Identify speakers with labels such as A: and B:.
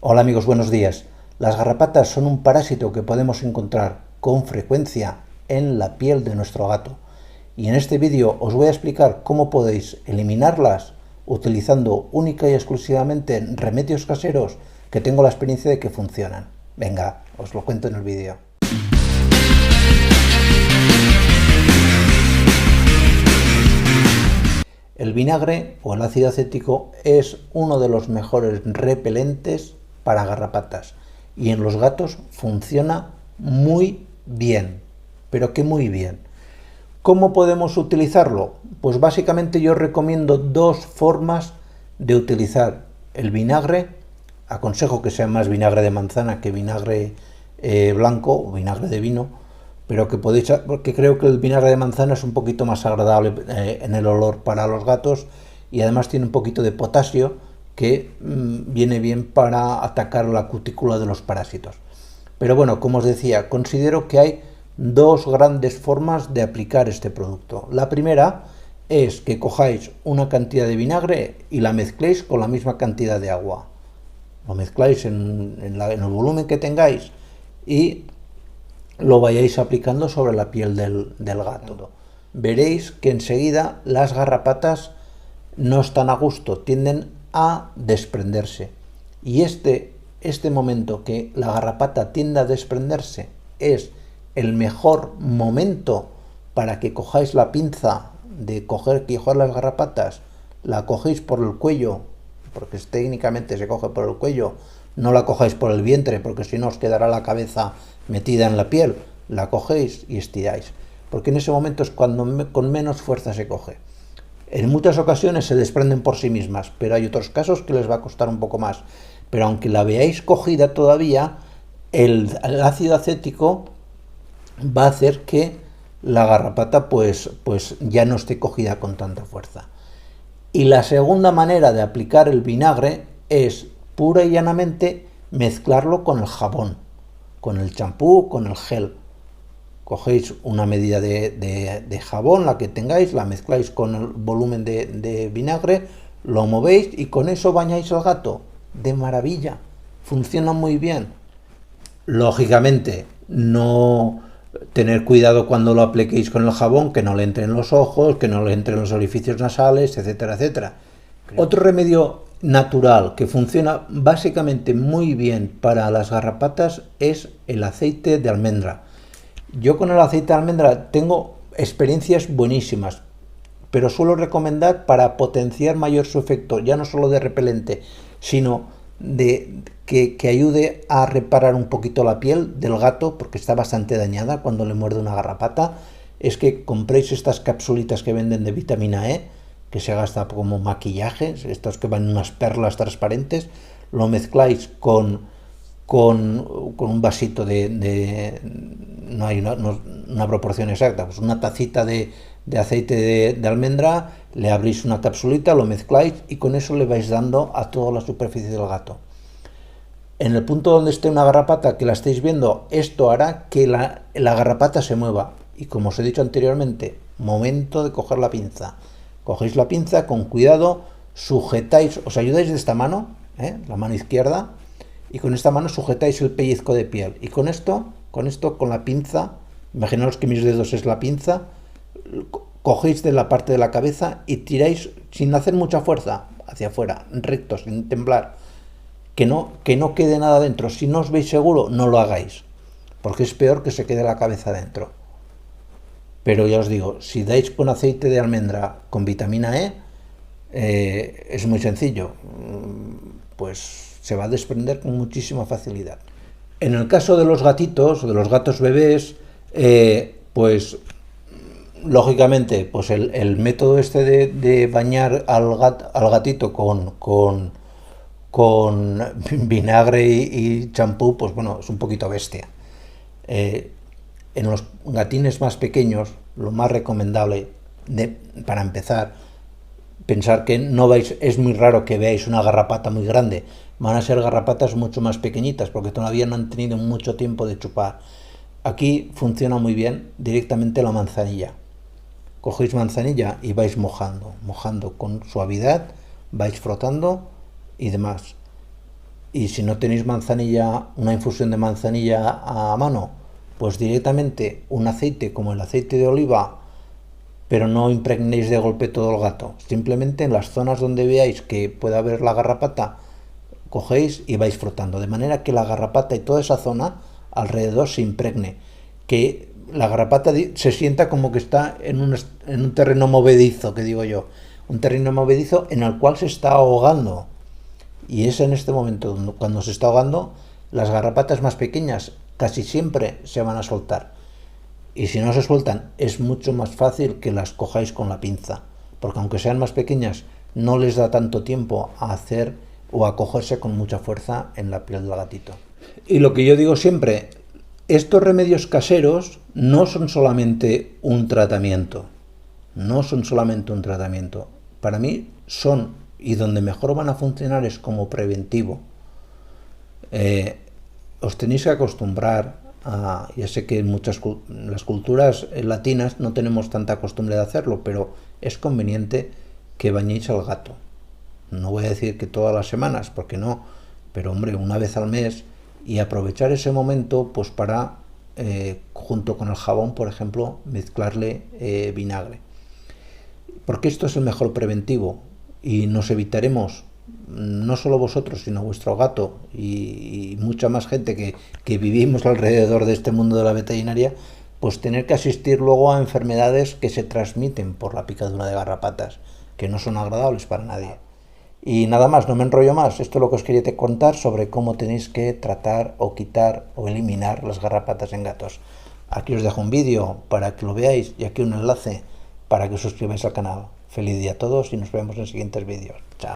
A: Hola amigos, buenos días. Las garrapatas son un parásito que podemos encontrar con frecuencia en la piel de nuestro gato. Y en este vídeo os voy a explicar cómo podéis eliminarlas utilizando única y exclusivamente remedios caseros que tengo la experiencia de que funcionan. Venga, os lo cuento en el vídeo. El vinagre o el ácido acético es uno de los mejores repelentes para garrapatas y en los gatos funciona muy bien, pero que muy bien. ¿Cómo podemos utilizarlo? Pues básicamente yo recomiendo dos formas de utilizar el vinagre. Aconsejo que sea más vinagre de manzana que vinagre blanco o vinagre de vino, pero que podéis, porque creo que el vinagre de manzana es un poquito más agradable en el olor para los gatos y además tiene un poquito de potasio que viene bien para atacar la cutícula de los parásitos. Pero bueno, como os decía, considero que hay dos grandes formas de aplicar este producto. La primera es que cojáis una cantidad de vinagre y la mezcléis con la misma cantidad de agua. Lo mezcláis en el volumen que tengáis y lo vayáis aplicando sobre la piel del gato. Veréis que enseguida las garrapatas no están a gusto, tienden a desprenderse. Y este momento que la garrapata tiende a desprenderse es el mejor momento para que cojáis la pinza de coger las garrapatas, la cogéis por el cuello, porque técnicamente se coge por el cuello, no la cojáis por el vientre, porque si no os quedará la cabeza metida en la piel, la cogéis y estiráis, porque en ese momento es cuando con menos fuerza se coge. En muchas ocasiones se desprenden por sí mismas, pero hay otros casos que les va a costar un poco más. Pero aunque la veáis cogida todavía, el ácido acético va a hacer que la garrapata pues ya no esté cogida con tanta fuerza. Y la segunda manera de aplicar el vinagre es pura y llanamente mezclarlo con el jabón, con el champú, con el gel. Cogéis una medida de jabón, la que tengáis, la mezcláis con el volumen de vinagre, lo movéis y con eso bañáis al gato. De maravilla, funciona muy bien. Lógicamente, no tener cuidado cuando lo apliquéis con el jabón, que no le entre en los ojos, que no le entre en los orificios nasales, etcétera, etcétera. Otro remedio natural que funciona básicamente muy bien para las garrapatas es el aceite de almendra. Yo con el aceite de almendra tengo experiencias buenísimas, pero suelo recomendar para potenciar mayor su efecto, ya no solo de repelente, sino de que ayude a reparar un poquito la piel del gato, porque está bastante dañada cuando le muerde una garrapata, es que compréis estas capsulitas que venden de vitamina E, que se gasta como maquillaje, estos que van en unas perlas transparentes, lo mezcláis con un vasito no hay una proporción exacta, pues una tacita de aceite de almendra, le abrís una capsulita, lo mezcláis y con eso le vais dando a toda la superficie del gato. En el punto donde esté una garrapata que la estéis viendo, esto hará que la garrapata se mueva. Y como os he dicho anteriormente, momento de coger la pinza. Cogéis la pinza con cuidado, sujetáis, os ayudáis de esta mano, la mano izquierda, y con esta mano sujetáis el pellizco de piel. Y con esto, con la pinza, imaginaos que mis dedos es la pinza, cogéis de la parte de la cabeza y tiráis sin hacer mucha fuerza hacia afuera, recto, sin temblar. Que no quede nada dentro. Si no os veis seguro, no lo hagáis, porque es peor que se quede la cabeza dentro. Pero ya os digo, si dais con aceite de almendra con vitamina E, es muy sencillo, pues se va a desprender con muchísima facilidad. En el caso de los gatitos, de los gatos bebés, pues lógicamente pues el método este de bañar al gatito con vinagre y champú, pues bueno, es un poquito bestia. En los gatines más pequeños, lo más recomendable para empezar, pensar que no vais, es muy raro que veáis una garrapata muy grande, van a ser garrapatas mucho más pequeñitas porque todavía no han tenido mucho tiempo de chupar. Aquí funciona muy bien directamente la manzanilla. Cogéis manzanilla y vais mojando con suavidad, vais frotando y demás. Y si no tenéis manzanilla, una infusión de manzanilla a mano, pues directamente un aceite como el aceite de oliva, pero no impregnéis de golpe todo el gato. Simplemente en las zonas donde veáis que puede haber la garrapata, cogéis y vais frotando, de manera que la garrapata y toda esa zona alrededor se impregne, que la garrapata se sienta como que está en un terreno movedizo, que digo yo, un terreno movedizo en el cual se está ahogando. Y es en este momento cuando se está ahogando, las garrapatas más pequeñas casi siempre se van a soltar. Y si no se sueltan, es mucho más fácil que las cojáis con la pinza, porque aunque sean más pequeñas, no les da tanto tiempo a hacer o a cogerse con mucha fuerza en la piel del gatito. Y lo que yo digo siempre, estos remedios caseros no son solamente un tratamiento, no son solamente un tratamiento. Para mí son, y donde mejor van a funcionar es como preventivo. Os tenéis que acostumbrar a, ya sé que en las culturas latinas no tenemos tanta costumbre de hacerlo, pero es conveniente que bañéis al gato. No voy a decir que todas las semanas, porque no, pero hombre, una vez al mes, y aprovechar ese momento pues para, junto con el jabón, por ejemplo, mezclarle vinagre. Porque esto es el mejor preventivo y nos evitaremos, no solo vosotros, sino vuestro gato y mucha más gente que vivimos alrededor de este mundo de la veterinaria, pues tener que asistir luego a enfermedades que se transmiten por la picadura de garrapatas, que no son agradables para nadie. Y nada más, no me enrollo más. Esto es lo que os quería contar sobre cómo tenéis que tratar o quitar o eliminar las garrapatas en gatos. Aquí os dejo un vídeo para que lo veáis y aquí un enlace para que os suscribáis al canal. Feliz día a todos y nos vemos en siguientes vídeos. Chao.